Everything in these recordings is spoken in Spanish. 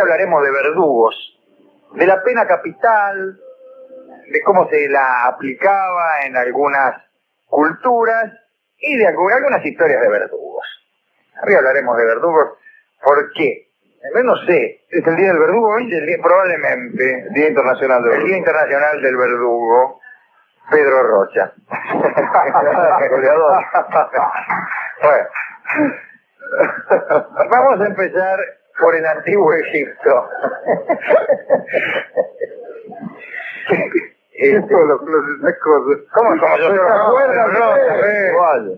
hablaremos de verdugos, de la pena capital, de cómo se la aplicaba en algunas culturas y de algunas historias de verdugos. Hoy hablaremos de verdugos. ¿Por qué? No sé, ¿es el Día del Verdugo hoy? Probablemente. Día Internacional del El Verdugo. Día Internacional del Verdugo. Pedro Rocha. Goleador. Bueno. Vamos a empezar por el Antiguo Egipto. Esas cosas. ¿Cómo yo ¿Se acuerdan?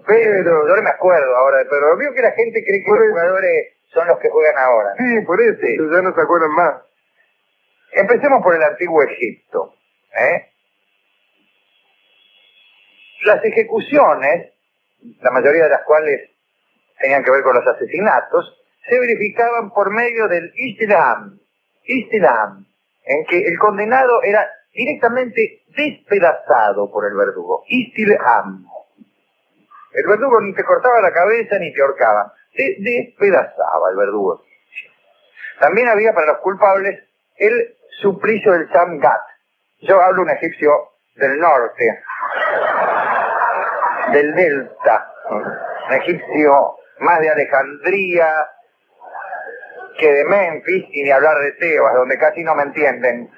Pedro, yo no me acuerdo ahora de Pedro. Veo que la gente cree que los jugadores son los que juegan ahora. Sí, por eso. Sí. Ya no se acuerdan más. Empecemos por el Antiguo Egipto. Las ejecuciones, la mayoría de las cuales tenían que ver con los asesinatos, se verificaban por medio del Istilham, en que el condenado era directamente despedazado por el verdugo. Istilham. El verdugo ni te cortaba la cabeza ni te ahorcaba, te despedazaba el verdugo. También había para los culpables el suplicio del Shamgat. Yo hablo un egipcio del norte, del delta, un egipcio más de Alejandría que de Memphis, y ni hablar de Tebas, donde casi no me entienden.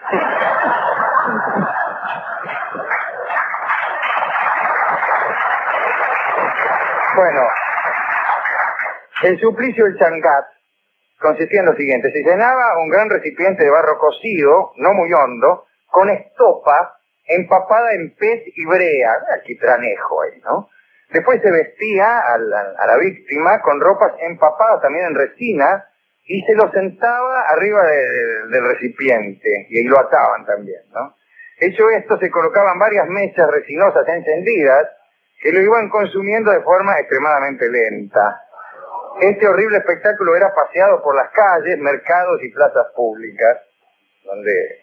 Bueno, el suplicio del Shamgat consistía en lo siguiente: se llenaba un gran recipiente de barro cocido, no muy hondo, con estopa empapada en pez y brea, alquitranejo ahí, ¿no? Después se vestía a la víctima con ropas empapadas también en resina y se lo sentaba arriba del recipiente y ahí lo ataban también, ¿no? Hecho esto, se colocaban varias mechas resinosas encendidas que lo iban consumiendo de forma extremadamente lenta. Este horrible espectáculo era paseado por las calles, mercados y plazas públicas, donde...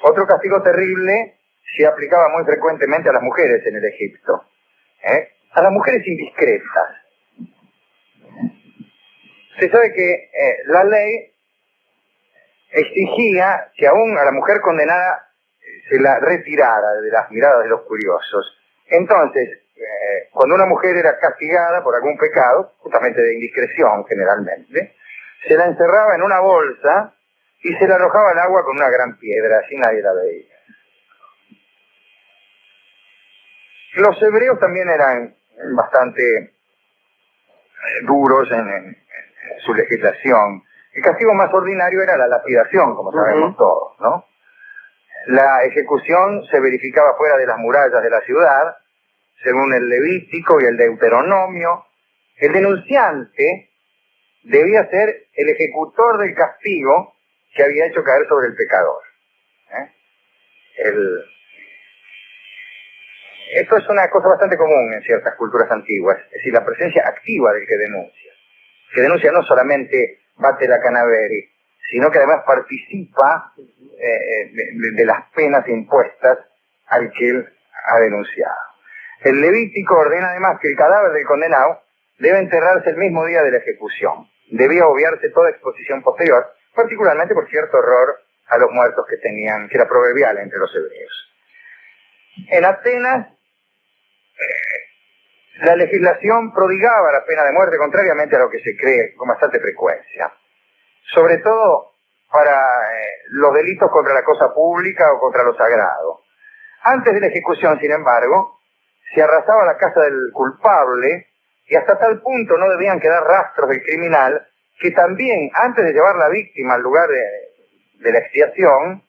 Otro castigo terrible se aplicaba muy frecuentemente a las mujeres en el Egipto. A las mujeres indiscretas. Se sabe que la ley exigía que aún a la mujer condenada se la retirara de las miradas de los curiosos. Entonces, cuando una mujer era castigada por algún pecado, justamente de indiscreción generalmente, se la encerraba en una bolsa y se la arrojaba al agua con una gran piedra, así nadie la veía. Los hebreos también eran bastante duros en su legislación. El castigo más ordinario era la lapidación, como sabemos todos, ¿no? La ejecución se verificaba fuera de las murallas de la ciudad, según el Levítico y el Deuteronomio. El denunciante debía ser el ejecutor del castigo que había hecho caer sobre el pecador. Esto es una cosa bastante común en ciertas culturas antiguas, es decir, la presencia activa del que denuncia. El que denuncia no solamente bate la canaveri, sino que además participa de las penas impuestas al que él ha denunciado. El Levítico ordena además que el cadáver del condenado debe enterrarse el mismo día de la ejecución. Debía obviarse toda exposición posterior, particularmente por cierto horror a los muertos que era proverbial entre los hebreos. En Atenas, la legislación prodigaba la pena de muerte, contrariamente a lo que se cree con bastante frecuencia. Sobre todo para los delitos contra la cosa pública o contra lo sagrado. Antes de la ejecución, sin embargo, se arrasaba la casa del culpable y hasta tal punto no debían quedar rastros del criminal que también, antes de llevar la víctima al lugar de la expiación,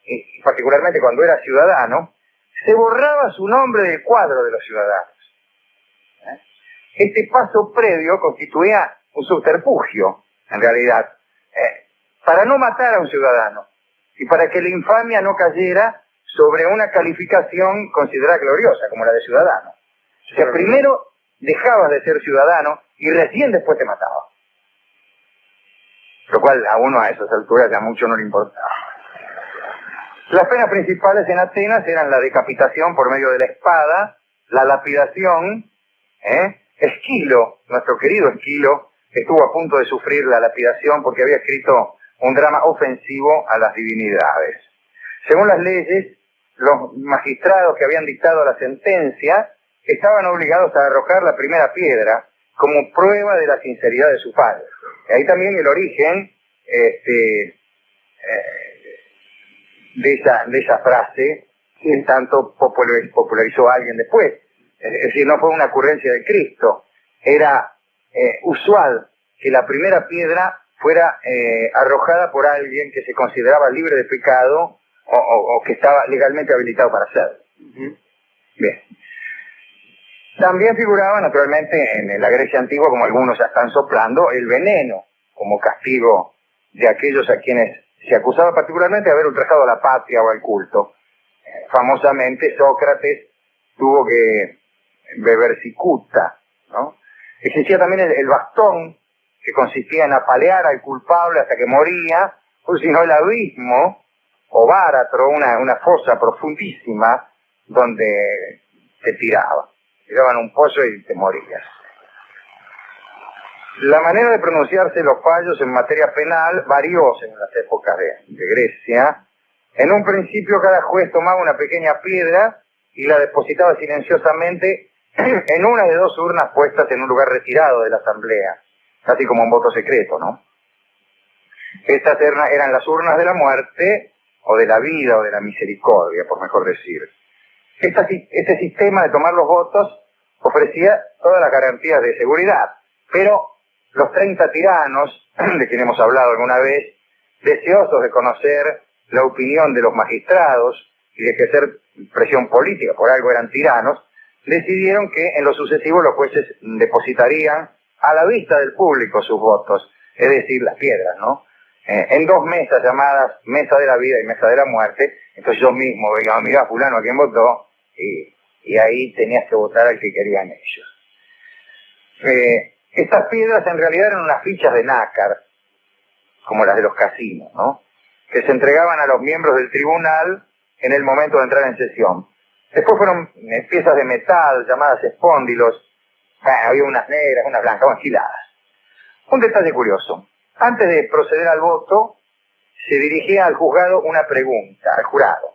y particularmente cuando era ciudadano, se borraba su nombre del cuadro de los ciudadanos. Este paso previo constituía un subterfugio, en realidad, para no matar a un ciudadano y para que la infamia no cayera sobre una calificación considerada gloriosa, como la de ciudadano. O sea, primero dejabas de ser ciudadano y recién después te matabas. Lo cual a uno a esas alturas ya mucho no le importaba. Las penas principales en Atenas eran la decapitación por medio de la espada, la lapidación. Esquilo, nuestro querido Esquilo, estuvo a punto de sufrir la lapidación porque había escrito un drama ofensivo a las divinidades. Según las leyes, los magistrados que habían dictado la sentencia estaban obligados a arrojar la primera piedra como prueba de la sinceridad de su padre. Ahí también el origen de esa frase que tanto popularizó alguien después. Es decir, no fue una ocurrencia de Cristo. Era usual que la primera piedra fuera arrojada por alguien que se consideraba libre de pecado o que estaba legalmente habilitado para hacerlo. Bien. También figuraba, naturalmente, en la Grecia antigua, como algunos ya están soplando, el veneno como castigo de aquellos a quienes se acusaba particularmente de haber ultrajado a la patria o al culto. Famosamente, Sócrates tuvo que beber cicuta, ¿no? Existía también el bastón, que consistía en apalear al culpable hasta que moría, o si no el abismo, o báratro, una fosa profundísima, donde te tiraban. Tiraban un pozo y te morías. La manera de pronunciarse los fallos en materia penal varió según las épocas de Grecia. En un principio cada juez tomaba una pequeña piedra y la depositaba silenciosamente en una de dos urnas puestas en un lugar retirado de la asamblea, casi como un voto secreto, ¿no? Estas eran las urnas de la muerte, o de la vida, o de la misericordia, por mejor decir. Este sistema de tomar los votos ofrecía todas las garantías de seguridad, pero los 30 tiranos, de quien hemos hablado alguna vez, deseosos de conocer la opinión de los magistrados y de ejercer presión política, por algo eran tiranos, decidieron que en lo sucesivo los jueces depositarían a la vista del público sus votos, es decir, las piedras, ¿no? En dos mesas llamadas Mesa de la Vida y Mesa de la Muerte. Entonces yo mismo veía, mirá, fulano a quién votó, y ahí tenías que votar al que querían ellos. Estas piedras en realidad eran unas fichas de nácar, como las de los casinos, ¿no? Que se entregaban a los miembros del tribunal en el momento de entrar en sesión. Después fueron piezas de metal llamadas espóndilos. Había unas negras, unas blancas, afiladas. Un detalle curioso. Antes de proceder al voto, se dirigía al juzgado una pregunta, al jurado.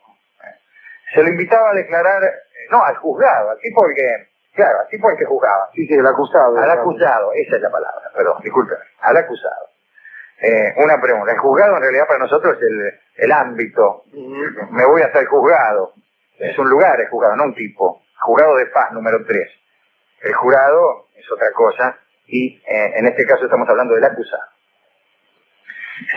Se lo invitaba a declarar, no, al juzgado, al tipo al que juzgaba. Sí, el acusado. Al acusado, esa es la palabra, perdón, disculpen, al acusado. Una pregunta. El juzgado en realidad para nosotros es el ámbito. Me voy hasta el juzgado. Es un lugar el juzgado, no un tipo. Juzgado de paz, número 3. El jurado es otra cosa y en este caso estamos hablando del acusado.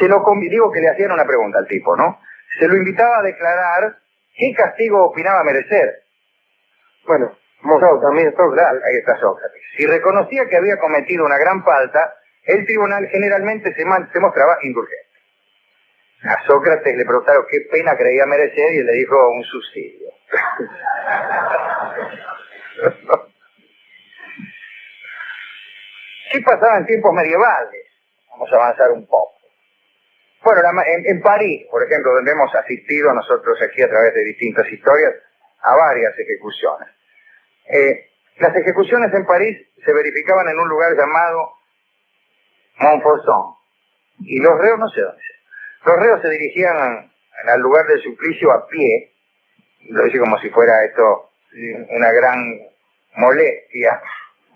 Digo que le hacían una pregunta al tipo, ¿no? Se lo invitaba a declarar qué castigo opinaba merecer. Bueno, También Sócrates, ahí está Sócrates. Si reconocía que había cometido una gran falta, el tribunal generalmente se mostraba indulgente. A Sócrates le preguntaron qué pena creía merecer y él le dijo un subsidio. ¿Qué pasaba en tiempos medievales? Vamos a avanzar un poco. Bueno, en París, por ejemplo, donde hemos asistido nosotros aquí a través de distintas historias a varias ejecuciones. Las ejecuciones en París se verificaban en un lugar llamado Montfaucon. Y los reos, no sé dónde. Los reos se dirigían al lugar del suplicio a pie. Lo dice como si fuera esto una gran molestia.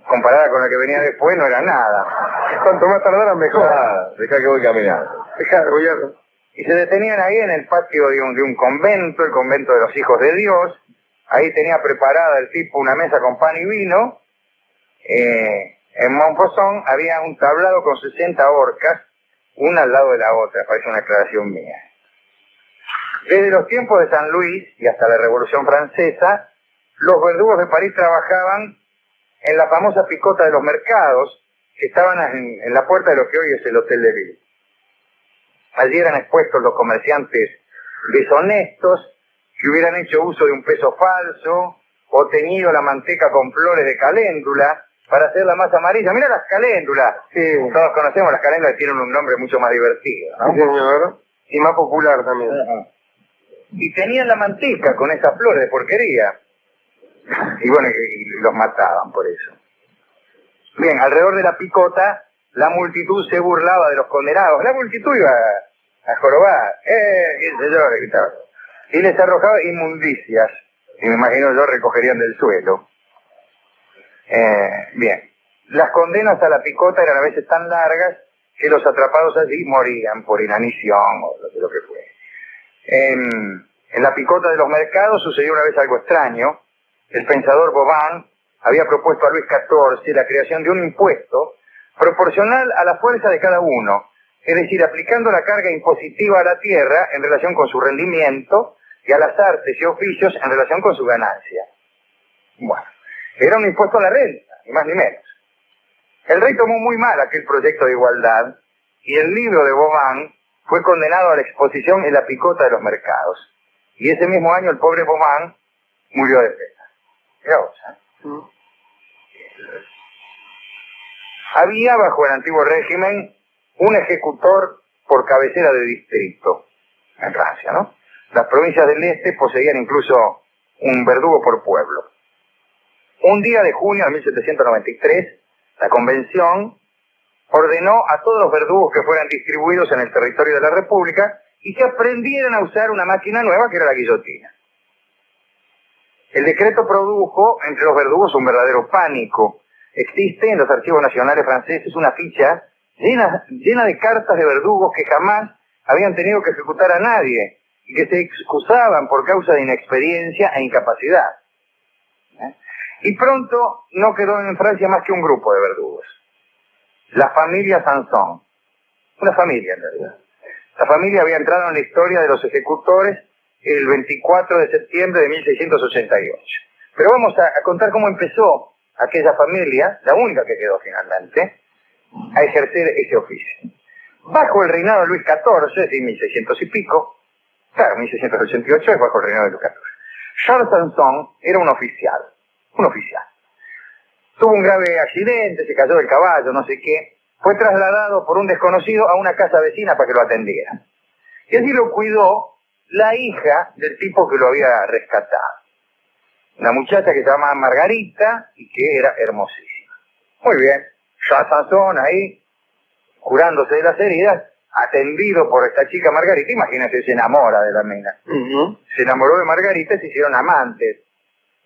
Comparada con la que venía después, no era nada. Cuanto más tardaran, mejor. Deja que voy caminando. Y se detenían ahí en el patio de un convento, el convento de los hijos de Dios. Ahí tenía preparada el tipo una mesa con pan y vino. En Montfaucon había un tablado con 60 horcas, una al lado de la otra, parece una aclaración mía. Desde los tiempos de San Luis y hasta la Revolución Francesa, los verdugos de París trabajaban en la famosa picota de los mercados, que estaban en la puerta de lo que hoy es el Hotel de Ville. Allí eran expuestos los comerciantes deshonestos que hubieran hecho uso de un peso falso o teñido la manteca con flores de caléndula para hacer la masa amarilla. Mira las caléndulas. Sí, todos conocemos las caléndulas, tienen un nombre mucho más divertido, ¿no? Sí, señor. Y más popular también. Y tenían la manteca con esas flores de porquería. Y bueno, y los mataban por eso. Bien, alrededor de la picota, la multitud se burlaba de los condenados. La multitud iba a jorobar, qué sé yo, gritaba. Y les arrojaba inmundicias, y me imagino yo recogerían del suelo. Bien, las condenas a la picota eran a veces tan largas que los atrapados allí morían por inanición o lo que fue. En la picota de los mercados sucedió una vez algo extraño. El pensador Vauban había propuesto a Luis XIV la creación de un impuesto proporcional a la fuerza de cada uno, es decir, aplicando la carga impositiva a la tierra en relación con su rendimiento y a las artes y oficios en relación con su ganancia. Bueno, era un impuesto a la renta, ni más ni menos. El rey tomó muy mal aquel proyecto de igualdad y el libro de Vauban fue condenado a la exposición en la picota de los mercados. Y ese mismo año el pobre Vauban murió de pena. Mirá vos, ¿eh? Había bajo el antiguo régimen un ejecutor por cabecera de distrito en Francia, ¿no? Las provincias del este poseían incluso un verdugo por pueblo. Un día de junio de 1793, la convención ordenó a todos los verdugos que fueran distribuidos en el territorio de la República y que aprendieran a usar una máquina nueva que era la guillotina. El decreto produjo entre los verdugos un verdadero pánico. Existe en los archivos nacionales franceses una ficha llena de cartas de verdugos que jamás habían tenido que ejecutar a nadie y que se excusaban por causa de inexperiencia e incapacidad. Y pronto no quedó en Francia más que un grupo de verdugos. La familia Sanson. Una familia en realidad. La familia había entrado en la historia de los ejecutores el 24 de septiembre de 1688. Pero vamos a contar cómo empezó aquella familia, la única que quedó finalmente, a ejercer ese oficio. Bajo el reinado de Luis XIV, de 1600 y pico, claro, 1688 es bajo el reinado de Luis XIV, Charles Sanson era un oficial. Tuvo un grave accidente, se cayó del caballo, no sé qué, fue trasladado por un desconocido a una casa vecina para que lo atendiera. Y allí lo cuidó la hija del tipo que lo había rescatado. Una muchacha que se llamaba Margarita y que era hermosísima. Muy bien, Charles Sanson ahí, curándose de las heridas, atendido por esta chica Margarita, imagínense, se enamora de la mina. Se enamoró de Margarita y se hicieron amantes.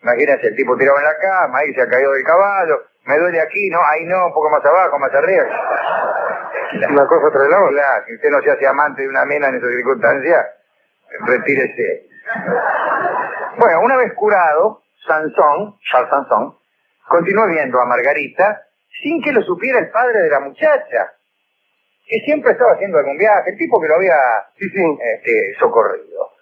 Imagínense, el tipo tirado en la cama, ahí se ha caído del caballo, me duele aquí, no, ahí no, un poco más abajo, más arriba. Una cosa tras la otra. Si usted no se hace amante de una mina en esas circunstancias, retírese. Bueno, una vez curado, Charles Sanson, continuó viendo a Margarita sin que lo supiera el padre de la muchacha, que siempre estaba haciendo algún viaje, el tipo que lo había socorrido.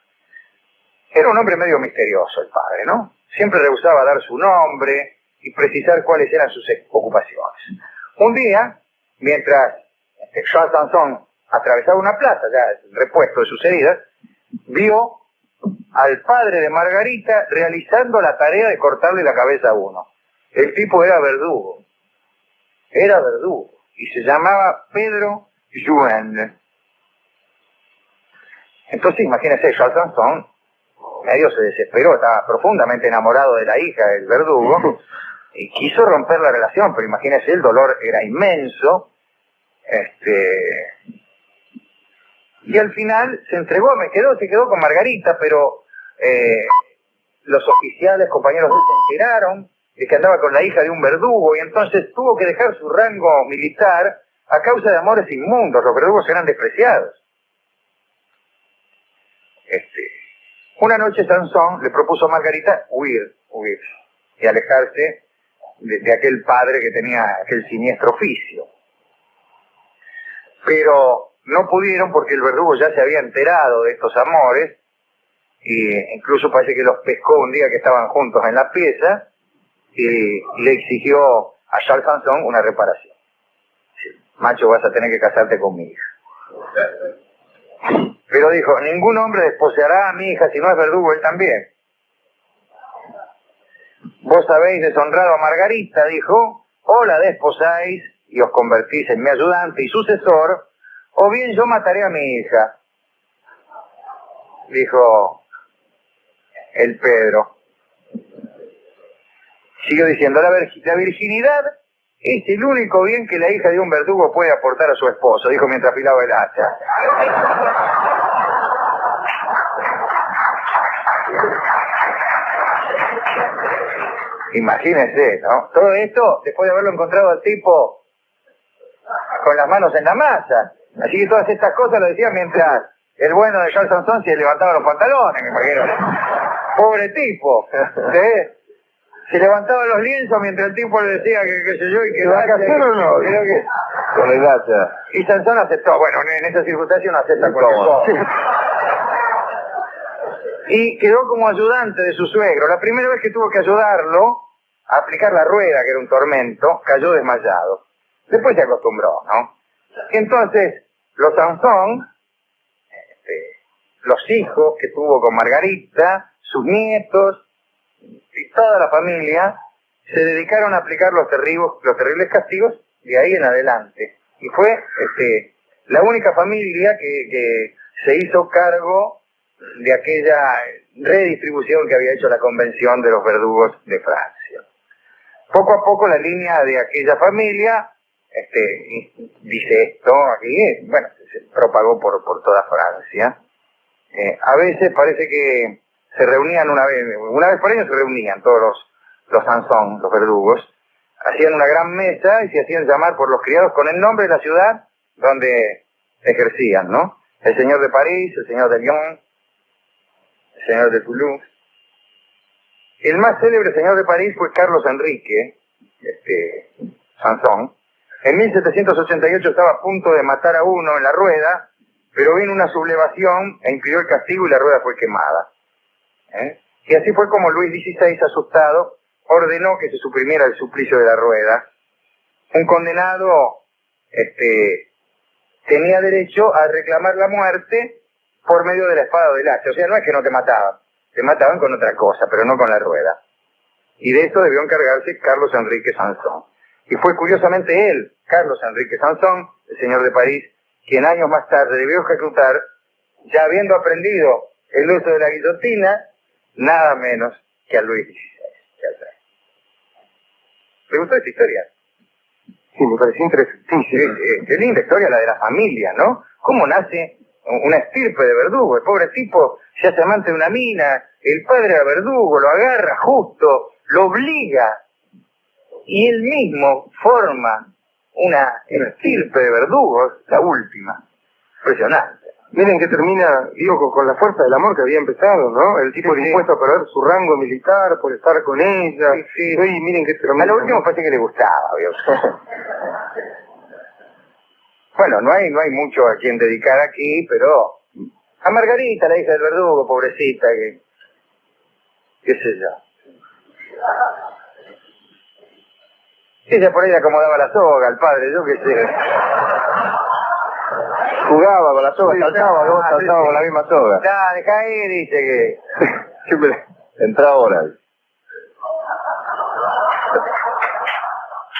Era un hombre medio misterioso el padre, ¿no? Siempre rehusaba dar su nombre y precisar cuáles eran sus ocupaciones. Un día, mientras Charles Sanson atravesaba una plaza, ya repuesto de sus heridas, vio al padre de Margarita realizando la tarea de cortarle la cabeza a uno. El tipo era verdugo, y se llamaba Pedro Juin. Entonces, imagínense, Charles Sanson medio se desesperó, estaba profundamente enamorado de la hija del verdugo y quiso romper la relación, pero imagínense, el dolor era inmenso. Y al final se entregó, se quedó con Margarita, pero los oficiales, compañeros de él, se enteraron de que andaba con la hija de un verdugo y entonces tuvo que dejar su rango militar a causa de amores inmundos. Los verdugos eran despreciados. Una noche Sanson le propuso a Margarita huir y alejarse de aquel padre que tenía aquel siniestro oficio. Pero no pudieron porque el verdugo ya se había enterado de estos amores y incluso parece que los pescó un día que estaban juntos en la pieza y le exigió a Charles Sanson una reparación. Sí, macho, vas a tener que casarte con mi hija. Pero dijo, ningún hombre desposeará a mi hija si no es verdugo él también. Vos habéis deshonrado a Margarita, dijo, o la desposáis y os convertís en mi ayudante y sucesor, o bien yo mataré a mi hija, dijo el Pedro. Siguió diciendo, la virginidad Es el único bien que la hija de un verdugo puede aportar a su esposo, dijo mientras afilaba el hacha. Imagínense, ¿no? Todo esto después de haberlo encontrado al tipo con las manos en la masa. Así que todas estas cosas lo decía mientras el bueno de Charles Sansón se levantaba los pantalones, me imagino. Pobre tipo. ¿Sí? Se levantaban los lienzos mientras el tipo le decía que qué sé yo y que... ¿Va a casar o no? Creo que... Con el hacha. Y Sansón aceptó. Bueno, en esa circunstancia uno acepta cualquier cosa. Y quedó como ayudante de su suegro. La primera vez que tuvo que ayudarlo a aplicar la rueda, que era un tormento, cayó desmayado. Después se acostumbró, ¿no? Y entonces, los Sansón, los hijos que tuvo con Margarita, sus nietos y toda la familia, se dedicaron a aplicar los terribles castigos de ahí en adelante. Y fue la única familia que se hizo cargo de aquella redistribución que había hecho la Convención de los Verdugos de Francia. Poco a poco la línea de aquella familia, dice esto aquí, bueno, se propagó por toda Francia. A veces parece que se reunían una vez por año se reunían todos los Sansón, los verdugos, hacían una gran mesa y se hacían llamar por los criados con el nombre de la ciudad donde ejercían, ¿no? El señor de París, el señor de Lyon, el señor de Toulouse. El más célebre señor de París fue Carlos Enrique, Sansón. En 1788 estaba a punto de matar a uno en la rueda, pero vino una sublevación e impidió el castigo y la rueda fue quemada. Y así fue como Luis XVI, asustado, ordenó que se suprimiera el suplicio de la rueda. Un condenado tenía derecho a reclamar la muerte por medio de la espada o del hacha. O sea, no es que no te mataban con otra cosa, pero no con la rueda. Y de eso debió encargarse Carlos Enrique Sansón. Y fue curiosamente él, Carlos Enrique Sansón, el señor de París, quien años más tarde debió ejecutar, ya habiendo aprendido el uso de la guillotina, nada menos que a Luis XVI. ¿Le gustó esta historia? Sí, me pareció interesantísimo. Qué linda historia la de la familia, ¿no? ¿Cómo nace una estirpe de verdugo? El pobre tipo se hace amante de una mina, el padre era verdugo, lo agarra justo, lo obliga, y él mismo forma una estirpe de verdugos, la última. Impresionante. Miren que termina, digo, con la fuerza del amor que había empezado, ¿no? El tipo dispuesto a perder su rango militar por estar con ella. Sí. Y miren que termina. A lo último parece que le gustaba, ¿vio? Bueno, no hay mucho a quien dedicar aquí, pero a Margarita, la hija del verdugo, pobrecita, que qué sé yo. Ella por ahí le acomodaba la soga al padre, yo qué sé. Jugaba con la soga, saltaba con la misma soga. Ya, deja ahí, dice que... Siempre entra ahora.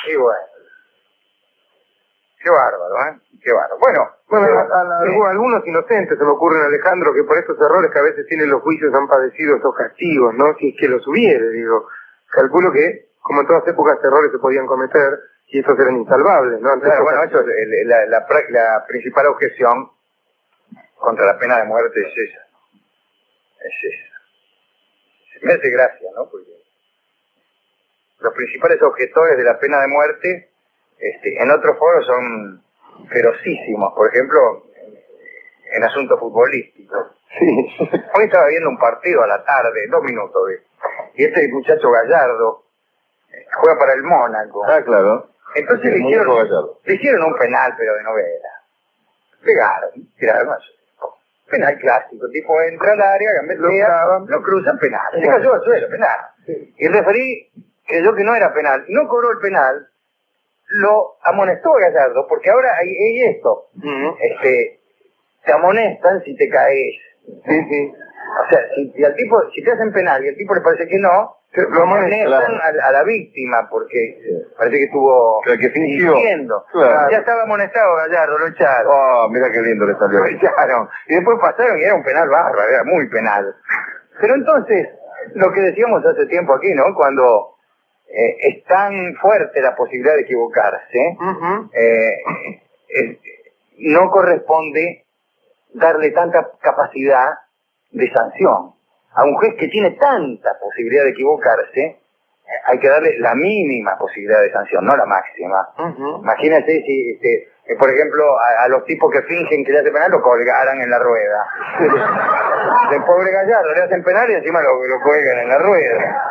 Y bueno. Qué bárbaro, ¿eh? Qué bárbaro. Bueno, algunos inocentes se me ocurren, Alejandro, que por estos errores que a veces tienen los juicios han padecido estos castigos, ¿no? Si es que los hubiere, digo. Calculo que, como en todas épocas, errores se podían cometer y estos eran insalvables, ¿no? Claro, bueno, eso es la principal objeción contra la pena de muerte es esa. Es esa. Me hace gracia, ¿no? Porque los principales objetores de la pena de muerte en otros foros son ferocísimos. Por ejemplo, en asuntos futbolísticos. Sí. Hoy estaba viendo un partido a la tarde, 2 minutos, ¿ves? Y este muchacho Gallardo juega para el Mónaco. Ah, claro. Entonces le hicieron un penal, pero de novela. Pegaron, tiraron eso. Penal clásico, el tipo entra al área, lo cruzan, penal. Se cayó al suelo, penal. Sí. Y el referí creyó que no era penal. No cobró el penal, lo amonestó a Gallardo, porque ahora hay esto. Te amonestan si te caes. Sí. O sea, si te hacen penal y al tipo le parece que no, lo amonestan a la víctima, porque parece que estuvo fingiendo. Claro. Ya estaba amonestado Gallardo, lo echaron. Oh, mira qué lindo le salió. Lo echaron. Y después pasaron y era un penal bárbaro, era muy penal. Pero entonces, lo que decíamos hace tiempo aquí, ¿no? Cuando es tan fuerte la posibilidad de equivocarse, no corresponde darle tanta capacidad de sanción. A un juez que tiene tanta posibilidad de equivocarse, hay que darle la mínima posibilidad de sanción, no la máxima. Imagínense si, por ejemplo, a los tipos que fingen que le hacen penal lo colgaran en la rueda. El pobre Gallardo le hacen penal y encima lo cuelgan en la rueda.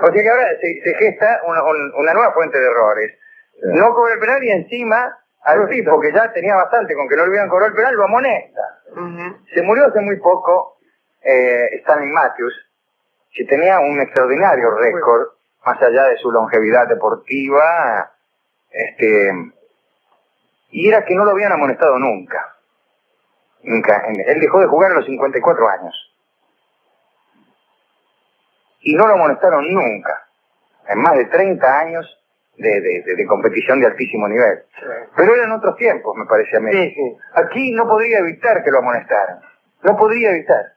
O sea que ahora se gesta una nueva fuente de errores. No cobra el penal y encima al tipo que ya tenía bastante con que no le hubieran cobrado el penal lo amonesta. Se murió hace muy poco Stanley Matthews, que tenía un extraordinario récord, más allá de su longevidad deportiva, y era que no lo habían amonestado nunca. Él dejó de jugar a los 54 años. Y no lo amonestaron nunca. En más de 30 años de competición de altísimo nivel. Pero eran otros tiempos, me parece a mí. Sí. Aquí no podría evitar que lo amonestaran. No podría evitar.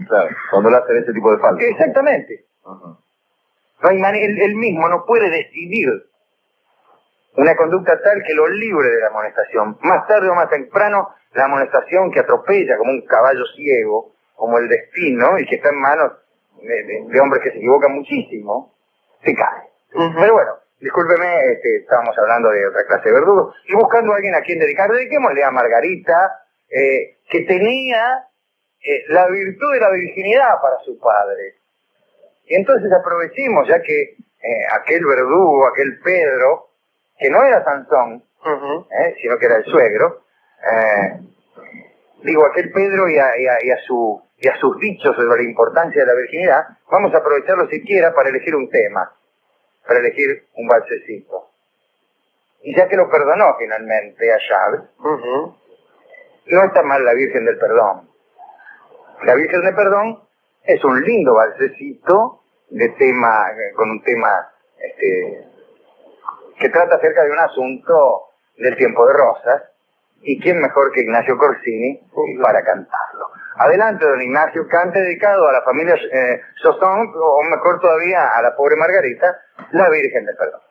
Claro, cuando le hacen ese tipo de faltas. Exactamente. No hay él mismo no puede decidir una conducta tal que lo libre de la amonestación. Más tarde o más temprano, la amonestación que atropella como un caballo ciego, como el destino, y que está en manos de hombres que se equivocan muchísimo, se cae. Pero bueno, discúlpeme, estábamos hablando de otra clase de verdugo, y buscando a alguien a quien dedicar. Dediquémosle a Margarita, que tenía la virtud de la virginidad para su padre. Y entonces aprovechemos, ya que aquel verdugo, aquel Pedro, que no era Sansón, sino que era el suegro, aquel Pedro y a sus dichos sobre la importancia de la virginidad, vamos a aprovecharlo siquiera para elegir un tema, para elegir un valsecito. Y ya que lo perdonó finalmente a Chávez, no está mal la Virgen del Perdón. La Virgen del Perdón es un lindo valsecito con un tema que trata acerca de un asunto del tiempo de Rosas, y quién mejor que Ignacio Corsini para cantarlo. Adelante, don Ignacio, cante dedicado a la familia Sosón, o mejor todavía a la pobre Margarita, la Virgen del Perdón.